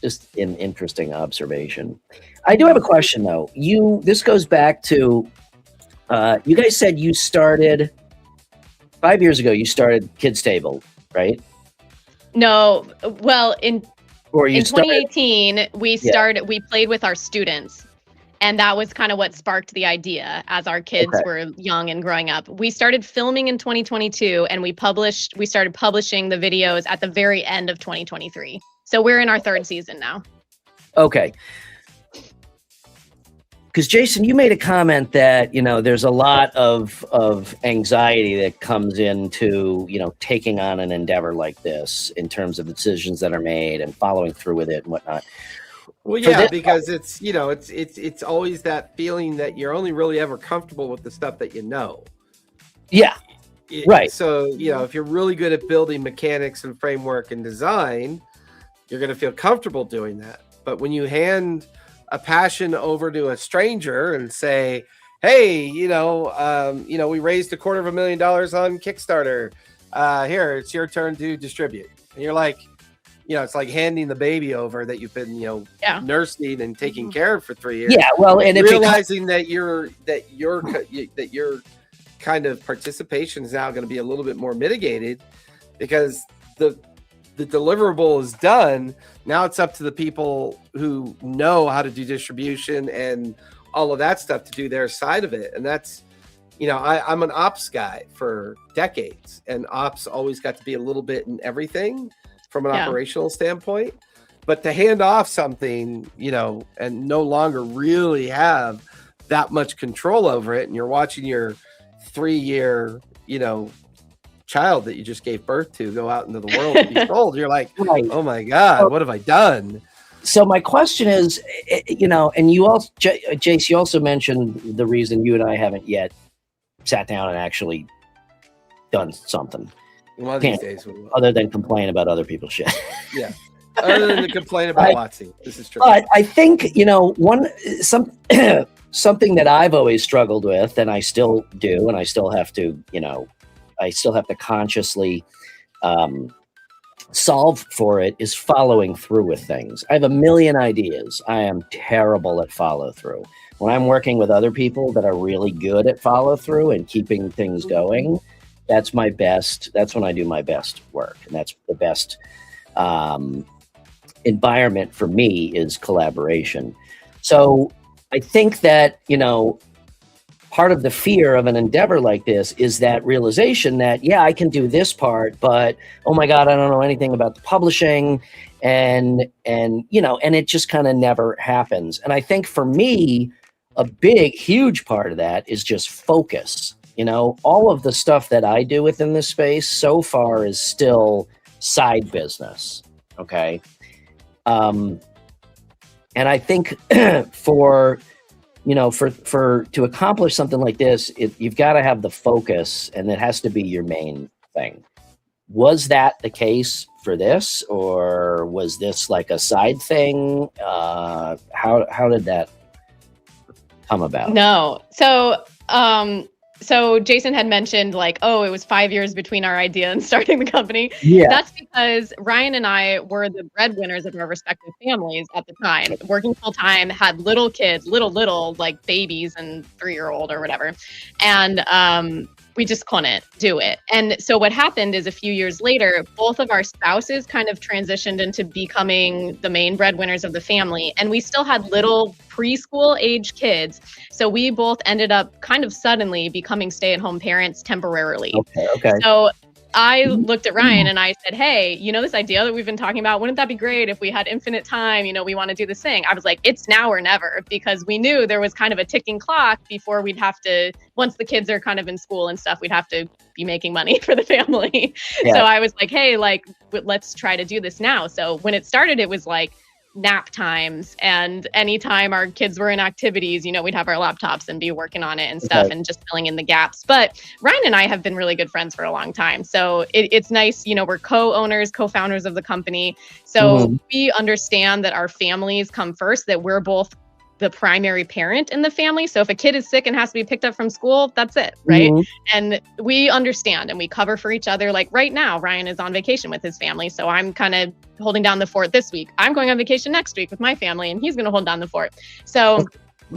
just an interesting observation. I do have a question though. This goes back to, you guys said you started 5 years ago, you started Kids Table, right?
No, well, in 2018, we played with our students, and that was kind of what sparked the idea as our kids were young and growing up. We started filming in 2022, and we started publishing the videos at the very end of 2023. So we're in our 3rd season now.
Okay. Because Jason, you made a comment that, there's a lot of anxiety that comes into, taking on an endeavor like this in terms of the decisions that are made and following through with it and whatnot.
Well, because it's, it's always that feeling that you're only really ever comfortable with the stuff that you know.
Yeah. Right.
So, if you're really good at building mechanics and framework and design, you're going to feel comfortable doing that. But when you hand a passion over to a stranger and say, hey, we raised $250,000 on Kickstarter. Here, it's your turn to distribute. And you're like, it's like handing the baby over that you've been, nursing and taking care of for 3 years.
Yeah, well, and
realizing that your kind of participation is now going to be a little bit more mitigated because the deliverable is done. Now it's up to the people who know how to do distribution and all of that stuff to do their side of it. And that's, I'm an ops guy for decades, and ops always got to be a little bit in everything from an operational standpoint. But to hand off something, and no longer really have that much control over it, and you're watching your 3-year child that you just gave birth to go out into the world to be sold. You're like,
Right.
oh my God, what have I done?
So my question is, and you also, Jace, you also mentioned the reason you and I haven't yet sat down and actually done something.
One of these days we will.
Other than complain about other people's shit.
Yeah. Other than to complain about WotC. This is true.
But I think, something that I've always struggled with, and I still do, and I still have to, consciously solve for it, is following through with things. I have a million ideas. I am terrible at follow through. When I'm working with other people that are really good at follow through and keeping things going, that's my best. That's when I do my best work. And that's the best environment for me, is collaboration. So I think that, part of the fear of an endeavor like this is that realization that, yeah, I can do this part, but oh my God, I don't know anything about the publishing, and it just kind of never happens. And I think for me, a big, huge part of that is just focus. All of the stuff that I do within this space so far is still side business. Okay. And I think for to accomplish something like this, you've got to have the focus, and it has to be your main thing. Was that the case for this, or was this like a side thing? How did that come about?
No. So Jason had mentioned like, oh, it was 5 years between our idea and starting the company.
Yeah.
That's because Ryan and I were the breadwinners of our respective families at the time, working full time, had little kids, little like babies and 3-year-old or whatever. And we just couldn't do it. And so what happened is a few years later, both of our spouses kind of transitioned into becoming the main breadwinners of the family. And we still had little preschool age kids. So we both ended up kind of suddenly becoming stay-at-home parents temporarily.
Okay.
So I looked at Ryan and I said, hey, this idea that we've been talking about, wouldn't that be great if we had infinite time? We want to do this thing. I was like, it's now or never, because we knew there was kind of a ticking clock before we'd have to, once the kids are kind of in school and stuff, we'd have to be making money for the family. Yeah. So I was like, hey, let's try to do this now. So when it started, it was like nap times, and anytime our kids were in activities, we'd have our laptops and be working on it and stuff, and just filling in the gaps. But Ryan and I have been really good friends for a long time. So it's nice, we're co-owners, co-founders of the company. So we understand that our families come first, that we're both the primary parent in the family. So if a kid is sick and has to be picked up from school, that's it, right? And we understand and we cover for each other. Like right now, Ryan is on vacation with his family. So I'm kind of holding down the fort this week. I'm going on vacation next week with my family, and he's going to hold down the fort. So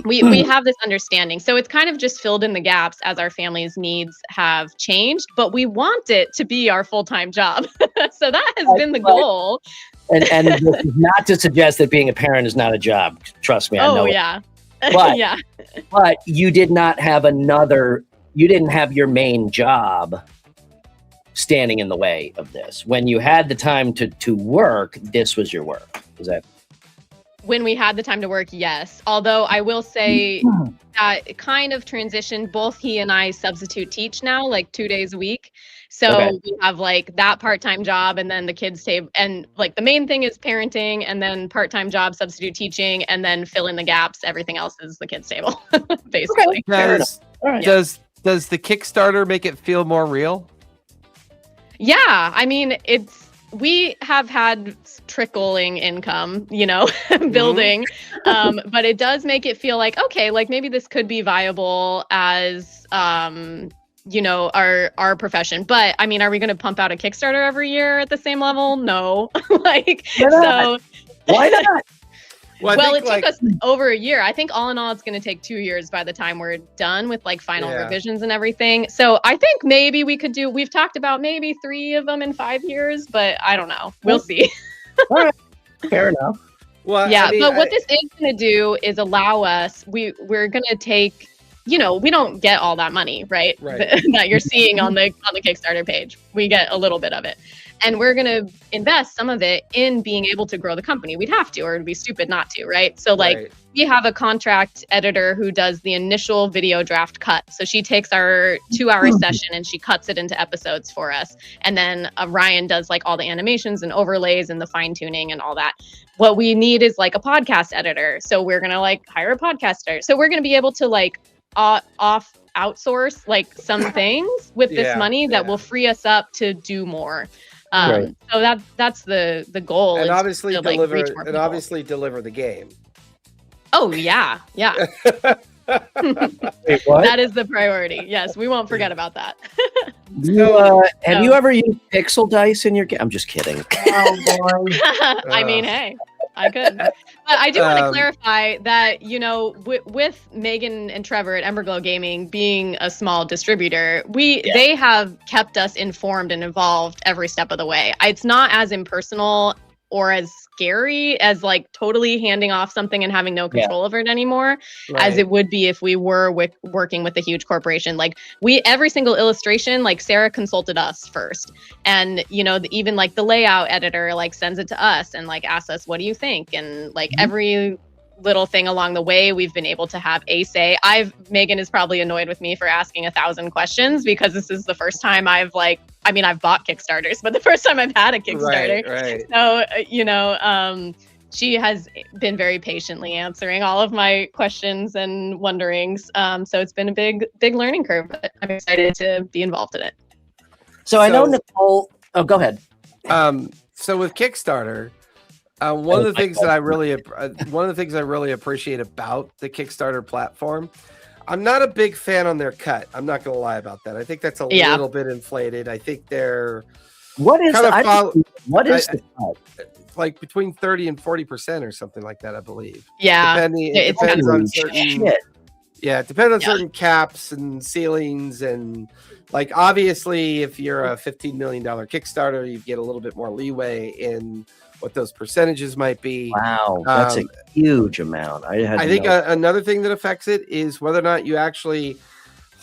we have this understanding. So it's kind of just filled in the gaps as our family's needs have changed, but we want it to be our full-time job. So that has been the goal.
And this is not to suggest that being a parent is not a job. Trust me, I know.
Oh, yeah.
But,
yeah.
But you did not have you didn't have your main job standing in the way of this. When you had the time to work, this was your work. Is that?
When we had the time to work, yes. Although I will say that kind of transitioned. Both he and I substitute teach now, like 2 days a week. So we have like that part-time job, and then the kids table, and like the main thing is parenting, and then part-time job, substitute teaching, and then fill in the gaps. Everything else is the kids table, basically.
Does the Kickstarter make it feel more real?
Yeah, I mean, we have had trickling income, building, but it does make it feel like, okay, like maybe this could be viable as, our profession. But I mean, are we going to pump out a Kickstarter every year at the same level? No. So
why not?
Well, it took us over a year. I think all in all, it's going to take 2 years by the time we're done with like final revisions and everything. So I think maybe we've talked about maybe 3 of them in 5 years, but I don't know. We'll see.
All right. Fair enough.
Well, yeah. But what this is going to do is allow us, we're going to take we don't get all that money, right? That you're seeing on the Kickstarter page. We get a little bit of it. And we're going to invest some of it in being able to grow the company. We'd have to, or it'd be stupid not to, right? So we have a contract editor who does the initial video draft cut. So she takes our 2-hour session and she cuts it into episodes for us. And then Ryan does like all the animations and overlays and the fine tuning and all that. What we need is like a podcast editor. So we're going to like hire a podcaster. So we're going to be able to like outsource like some things with this money that will free us up to do more. So that's the goal.
And obviously
to,
deliver
people.
The game.
Oh yeah.
Wait, what?
That is the priority. Yes, we won't forget about that.
Have you ever used pixel dice in your game? I'm just kidding.
Oh boy.
I mean, hey, I could. But I do want to clarify that, with Megan and Trevor at Emberglow Gaming being a small distributor, they have kept us informed and involved every step of the way. It's not as impersonal or as scary as like totally handing off something and having no control over it anymore, as it would be if we were working with a huge corporation. Like every single illustration, like Sarah consulted us first, and even like the layout editor like sends it to us and like asks us, what do you think? And like every little thing along the way, we've been able to have a say. Megan is probably annoyed with me for asking 1,000 questions because this is the first time I've bought Kickstarters, but the first time I've had a Kickstarter. So, she has been very patiently answering all of my questions and wonderings. So it's been a big learning curve, but I'm excited to be involved in it.
So I know Nicole. Oh, go ahead.
So with Kickstarter, one of the things I really appreciate about the Kickstarter platform, I'm not a big fan on their cut. I'm not going to lie about that. I think that's a little bit inflated. I think they're the cut? Like between 30 and 40% or something like that, I believe.
Yeah,
it depends on certain. Yeah, it depends on certain caps and ceilings, and like obviously, if you're a $15 million Kickstarter, you get a little bit more leeway in what those percentages might be.
Wow, that's a huge amount. I think
another thing that affects it is whether or not you actually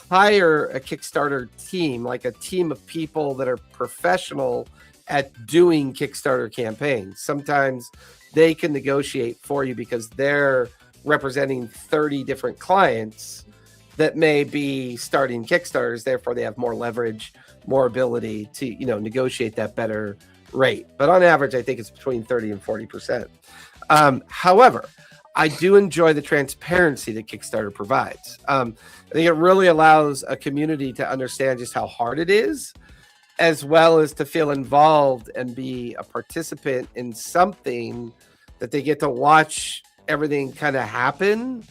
hire a Kickstarter team, like a team of people that are professional at doing Kickstarter campaigns. Sometimes they can negotiate for you because they're representing 30 different clients that may be starting Kickstarters. Therefore, they have more leverage, more ability to negotiate that better rate. But on average, I think it's between 30 and 40%. However, I do enjoy the transparency that Kickstarter provides. I think it really allows a community to understand just how hard it is, as well as to feel involved and be a participant in something that they get to watch everything kind of happen.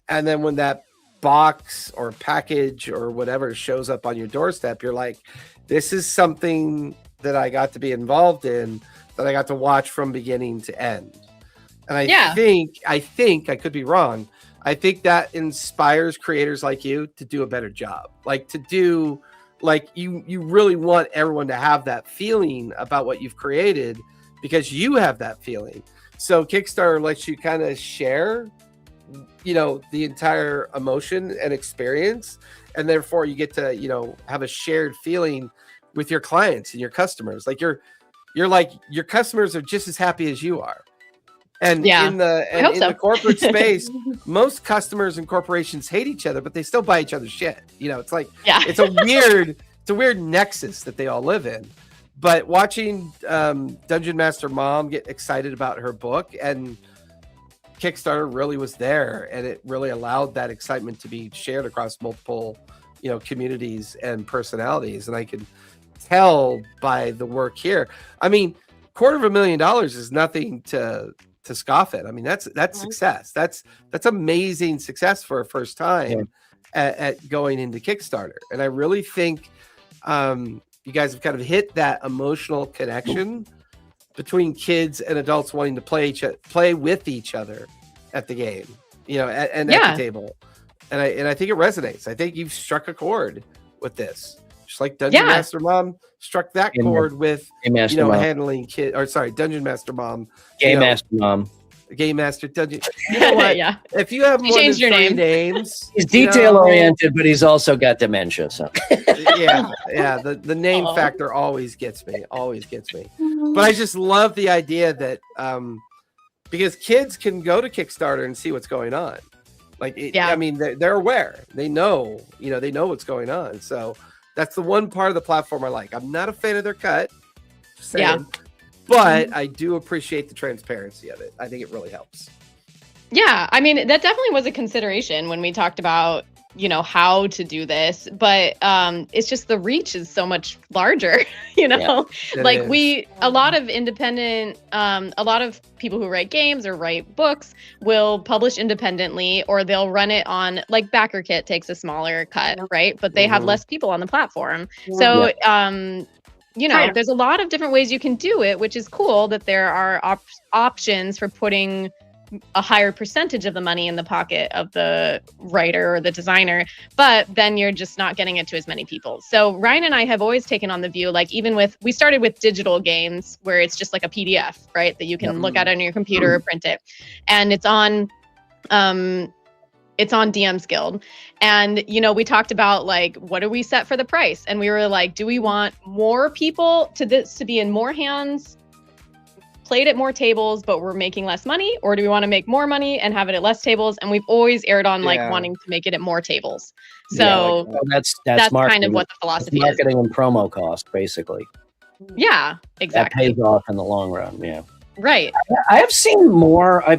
And then when that box or package or whatever shows up on your doorstep, you're like, this is something that I got to be involved in, that I got to watch from beginning to end. And I think I could be wrong. I think that inspires creators like you to do a better job. Like to do, like you really want everyone to have that feeling about what you've created because you have that feeling. So Kickstarter lets you kind of share, the entire emotion and experience. And therefore you get to, have a shared feeling with your clients and your customers. Like you're like, your customers are just as happy as you are. And in the corporate space, most customers and corporations hate each other, but they still buy each other's shit. It's like, it's a weird nexus that they all live in. But watching Dungeon Master Mom get excited about her book, and Kickstarter really was there, and it really allowed that excitement to be shared across multiple, communities and personalities. And I can tell by the work here. I mean, $250,000 is nothing to scoff at. I mean, that's success. That's amazing success for a first time at going into Kickstarter. And I really think you guys have kind of hit that emotional connection between kids and adults wanting to play with each other at the game, at the table. And I think it resonates. I think you've struck a chord with this. Just like Dungeon Master Mom struck that chord with handling kids, or sorry, Dungeon Master Mom,
Game Master Mom.
Game Master Dungeon. You know what?
Yeah.
If you have
You
more than
changed your
3
name.
names,
He's detail oriented, but he's also got dementia. So
yeah. The name
Aw.
factor always gets me. But I just love the idea that because kids can go to Kickstarter and see what's going on. Like, I mean, they're aware. They know, they know what's going on. So that's the one part of the platform I like. I'm not a fan of their cut. Just saying. But I do appreciate the transparency of it. I think it really helps.
Yeah, I mean, that definitely was a consideration when we talked about, how to do this, but it's just the reach is so much larger, like a lot of independent, a lot of people who write games or write books will publish independently, or they'll run it on, like BackerKit takes a smaller cut, right? But they have less people on the platform. So, there's a lot of different ways you can do it, which is cool that there are options for putting a higher percentage of the money in the pocket of the writer or the designer, but then you're just not getting it to as many people. So Ryan and I have always taken on the view, like we started with digital games where it's just like a PDF, right? That you can look at on your computer or print it. And it's on DM's Guild. And, we talked about like, what do we set for the price? And we were like, do we want more people to be in more hands, played at more tables, but we're making less money? Or do we want to make more money and have it at less tables? And we've always erred on wanting to make it at more tables. So
that's
kind of what the philosophy is.
Marketing and promo cost, basically.
Yeah, exactly.
That pays off in the long run. Yeah.
Right.
I've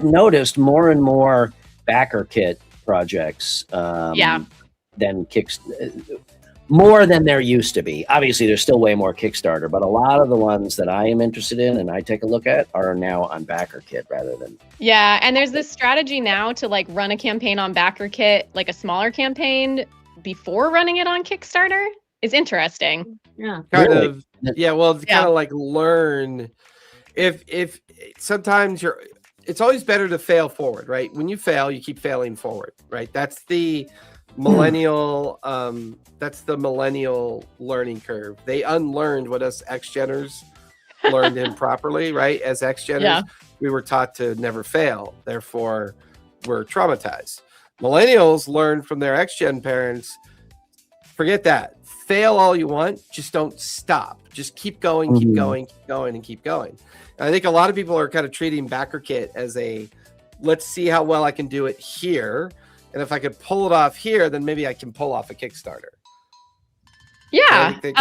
noticed more and more BackerKit projects than more than there used to be. Obviously, there's still way more Kickstarter, but a lot of the ones that I am interested in and I take a look at are now on BackerKit rather than.
Yeah, and there's this strategy now to like run a campaign on BackerKit, like a smaller campaign, before running it on Kickstarter. Is interesting.
Yeah.
Kind of like learn if sometimes it's always better to fail forward, right? When you fail, you keep failing forward, right? That's the millennial learning curve. They unlearned what us X-Geners learned improperly, right? As X-Geners, we were taught to never fail. Therefore, we're traumatized. Millennials learned from their X-Gen parents, forget that. Fail all you want, just don't stop. Just keep going, keep going, and keep going. And I think a lot of people are kind of treating BackerKit as let's see how well I can do it here. And if I could pull it off here, then maybe I can pull off a Kickstarter.
Yeah, that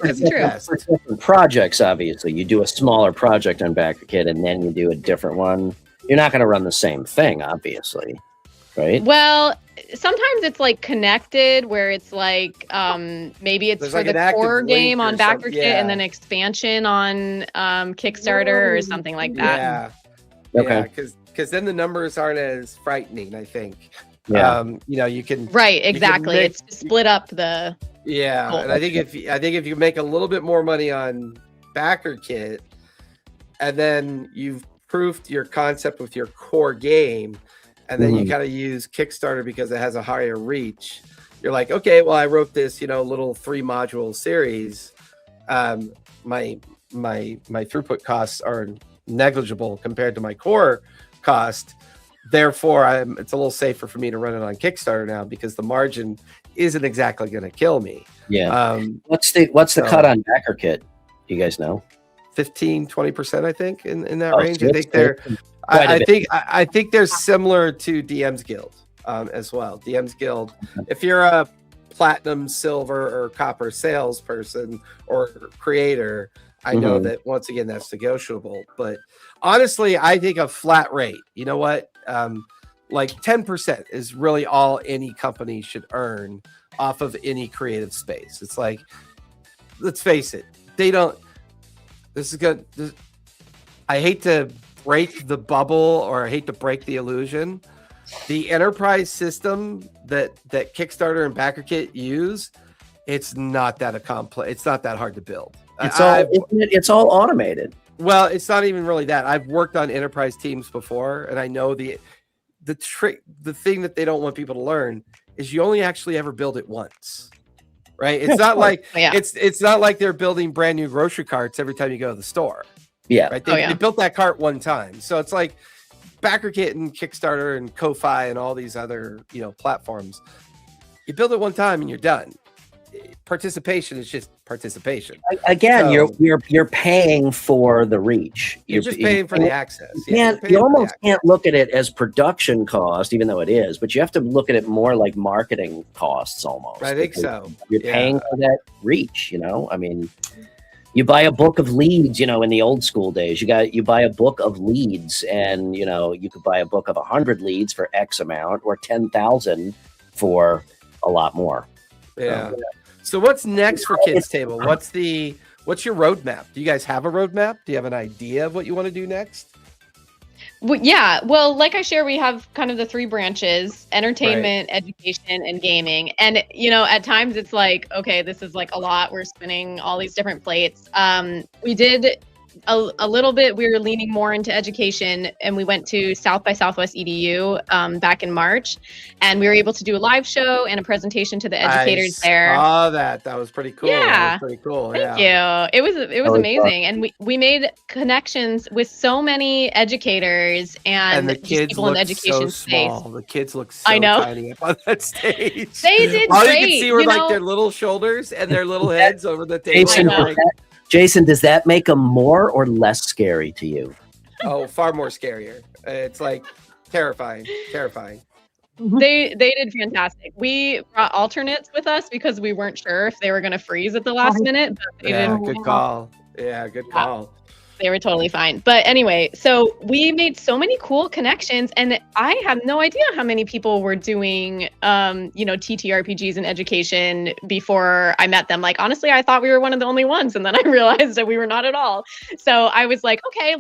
could be true.
For different projects, obviously, you do a smaller project on BackerKit and then you do a different one. You're not going to run the same thing, obviously, right?
Well, sometimes it's like connected, where it's like maybe it's for the core game on BackerKit and then expansion on Kickstarter or something like that.
Yeah. Okay. Because then the numbers aren't as frightening, I think.
Yeah.
You can
exactly. It's to split up the.
Yeah, and I think if you make a little bit more money on BackerKit, and then you've proofed your concept with your core game, and then you kind of use Kickstarter because it has a higher reach. You're like, okay, well, I wrote this, little 3-module series. My throughput costs are negligible compared to my core cost. Therefore, it's a little safer for me to run it on Kickstarter now because the margin isn't exactly going to kill me.
Yeah. What's the cut on BackerKit? You guys know?
15-20%, I think, in that range. I think they're. I think they're similar to DM's Guild as well. DM's Guild. If you're a platinum, silver, or copper salesperson or creator, I know that once again that's negotiable. But honestly, I think a flat rate. You know what? Like 10% is really all any company should earn off of any creative space. It's like, let's face it, they don't. This is good. I hate to break the bubble, or I hate to break the illusion. The enterprise system that Kickstarter and BackerKit use, it's not that complex. It's not that hard to build.
It's all automated.
Well, it's not even really that. I've worked on enterprise teams before, and I know the trick. The thing that they don't want people to learn is you only actually ever build it once, right? It's not like it's not like they're building brand new grocery carts every time you go to the store,
Yeah.
Right. They built that cart one time. So it's like BackerKit and Kickstarter and Ko-Fi and all these other, platforms. You build it one time and you're done. Participation is just participation.
Again,
So-
you're paying for the reach.
You're just paying for the access.
You almost can't look at it as production cost, even though it is, but you have to look at it more like marketing costs almost.
I think so.
You're paying for that reach, I mean, you buy a book of leads, in the old school days, you buy a book of leads and, you could buy a book of 100 leads for X amount or 10,000 for a lot more.
Yeah. So what's next for Kids Table? What's your roadmap? Do you guys have a roadmap? Do you have an idea of what you want to do next?
Well, like I share, we have kind of the 3 branches: entertainment, education, and gaming. And, at times it's like, okay, this is like a lot. We're spinning all these different plates. We did a little bit, we were leaning more into education, and we went to South by Southwest EDU back in March, and we were able to do a live show and a presentation to the educators there.
Oh, that was pretty cool.
Yeah,
that was pretty cool.
Thank you. It was amazing, and we made connections with so many educators and
the kids
people in the education space.
Small. The kids look so
tiny
up on that stage.
They did
all
great.
You can see were like their little shoulders and their little heads over the table.
Jason, does that make them more or less scary to you?
Oh, far more scarier. It's like terrifying.
They did fantastic. We brought alternates with us because we weren't sure if they were going to freeze at the last minute. But they didn't.
Good call. Yeah, good call.
They were totally fine. But anyway, so we made so many cool connections, and I had no idea how many people were doing, TTRPGs in education before I met them. Like, honestly, I thought we were one of the only ones, and then I realized that we were not at all. So I was like, okay,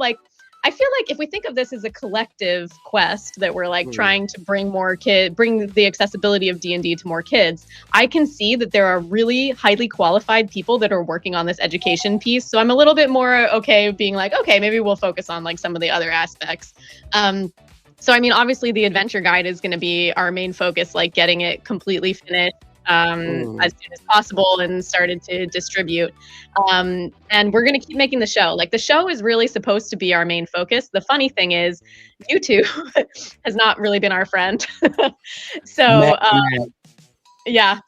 I feel like if we think of this as a collective quest that we're trying to bring the accessibility of D&D to more kids, I can see that there are really highly qualified people that are working on this education piece. So I'm a little bit more okay being like, okay, maybe we'll focus on some of the other aspects. So, I mean, obviously the adventure guide is going to be our main focus, getting it completely finished as soon as possible and started to distribute. And we're going to keep making the show. The show is really supposed to be our main focus. The funny thing is YouTube has not really been our friend. So, yeah.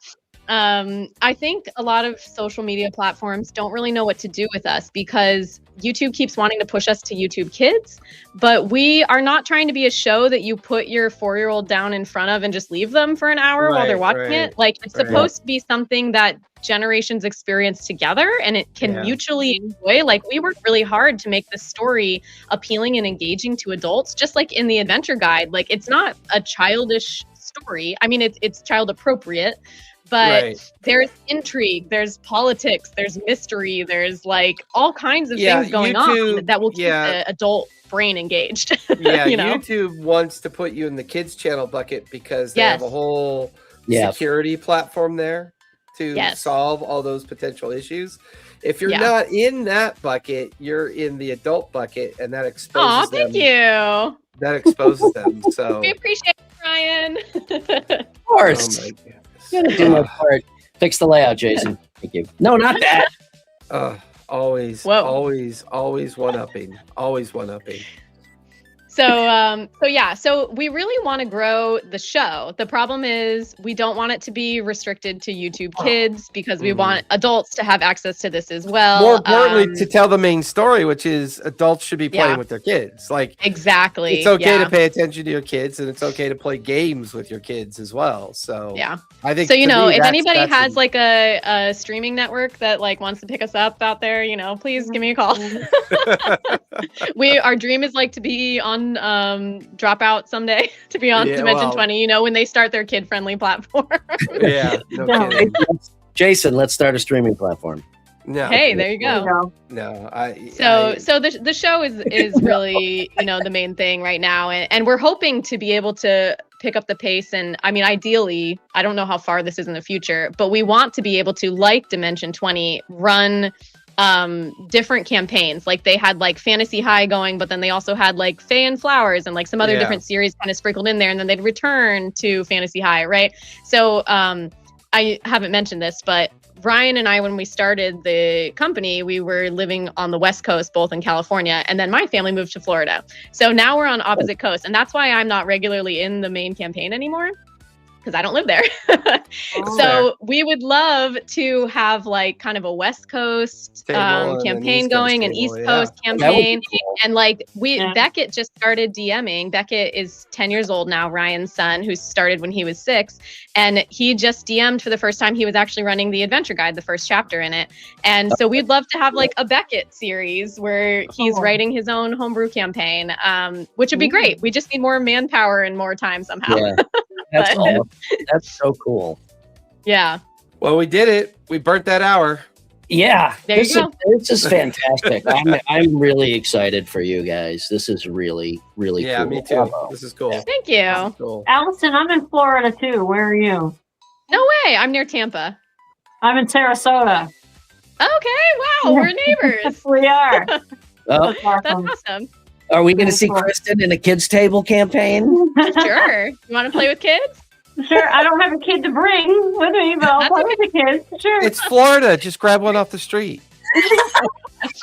I think a lot of social media platforms don't really know what to do with us because YouTube keeps wanting to push us to YouTube Kids, but we are not trying to be a show that you put your 4-year-old down in front of and just leave them for an hour while they're watching it. It's supposed to be something that generations experience together and it can mutually enjoy. We worked really hard to make the story appealing and engaging to adults, just like in the adventure guide. It's not a childish story. I mean, it's child appropriate. But there's intrigue, there's politics, there's mystery, there's all kinds of things going on that will keep the adult brain engaged.
YouTube wants to put you in the kids channel bucket because they have a whole security platform there to solve all those potential issues. If you're not in that bucket, you're in the adult bucket, and that exposes them.
Thank you.
That exposes them. So
we appreciate it, Ryan.
Of course.
Oh my God.
Gonna do my part. Fix the layout, Jason. Thank you. No, not that.
Always one-upping. Always one-upping.
So we really want to grow the show. The problem is we don't want it to be restricted to YouTube Kids because we want adults to have access to this as well.
More importantly, to tell the main story, which is adults should be playing with their kids.
Exactly.
It's okay to pay attention to your kids, and it's okay to play games with your kids as well. So I think
so. If anybody has a streaming network that wants to pick us up out there, please give me a call. Our dream is to be on Dropout someday, to be on Dimension 20, when they start their kid-friendly platform.
No kidding.
Jason, let's start a streaming platform.
No.
Hey, there you go.
No,
So the show is really, the main thing right now. And we're hoping to be able to pick up the pace. And I mean, ideally, I don't know how far this is in the future, but we want to be able to, like Dimension 20, run different campaigns. They had Fantasy High going, but then they also had Fae and Flowers and some other different series kind of sprinkled in there, and then they'd return to Fantasy High, right? So I haven't mentioned this, but Ryan and I, when we started the company, we were living on the West Coast, both in California, and then my family moved to Florida. So now we're on opposite coasts, and that's why I'm not regularly in the main campaign anymore, because I don't live there. So we would love to have like kind of a West Coast campaign going, an East Coast campaign. And like Beckett just started DMing. Beckett is 10 years old now, Ryan's son, who started when he was 6. And he just DM'd for the first time. He was actually running the adventure guide, the first chapter in it. And so we'd love to have like a Beckett series where he's writing his own homebrew campaign, which would be great. We just need more manpower and more time somehow.
Yeah. That's so cool.
Yeah.
Well, we did it. We burnt that hour.
Yeah.
There you go.
This is fantastic. I'm really excited for you guys. This is really, really cool.
Yeah, me too. This is cool.
Thank you.
Cool.
Allison, I'm in Florida too. Where are you?
No way. I'm near Tampa.
I'm in Sarasota.
Okay. Wow. We're neighbors.
We are.
Oh,
That's awesome.
are we going to see Kristen in a kids table campaign?
Sure. You want to play with kids?
Sure. I don't have a kid to bring with me, but I'll play with the kids. Sure.
It's Florida. Just grab one off the street.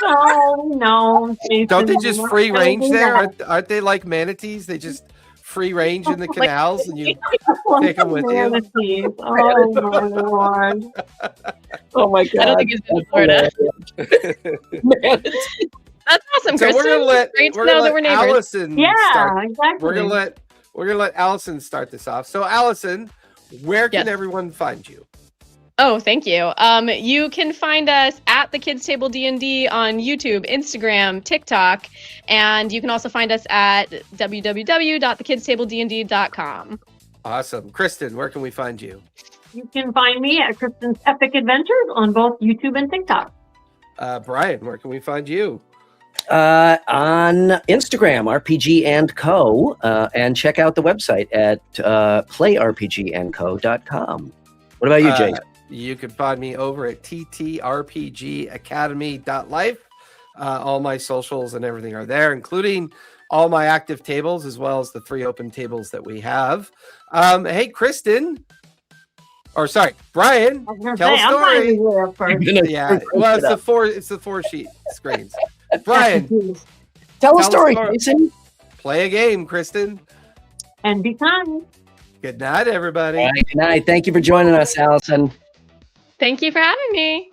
Oh, no. Jason,
Don't they just free range there?
that.
Aren't they like manatees? They just free range in the canals and you take them with you?
Manatees. Oh, my Lord.
Oh my God.
I don't think he's in Florida. That's awesome,
So
Kristen.
we're gonna let
Great to know that we're neighbors.
Allison
Yeah,
start.
exactly.
We're gonna let Allison start this off. So Allison, where can
Yes.
everyone find you?
Oh, thank you. You can find us at the Kids Table D&D on YouTube, Instagram, TikTok, and you can also find us at www.thekidstabledd.com.
Awesome. Kristen, where can we find you?
You can find me at Kristen's Epic Adventures on both YouTube and TikTok.
Brian, where can we find you?
On Instagram, RPG and Co. And check out the website at playrpgandco.com. What about you, Jason?
You can find me over at ttrpgacademy.life. All my socials and everything are there, including all my active tables, as well as the 3 open tables that we have. Hey, Kristen. Or sorry, Brian.
I was gonna
Tell a
say, I'm
story.
finding you up first.
Yeah, well, it's the 4 sheet screens. Brian,
Tell a
a
story,
story.
Jason.
play a game, Kristen.
And be kind.
Good night, everybody.
All right, good night. Thank you for joining us, Allison.
Thank you for having me.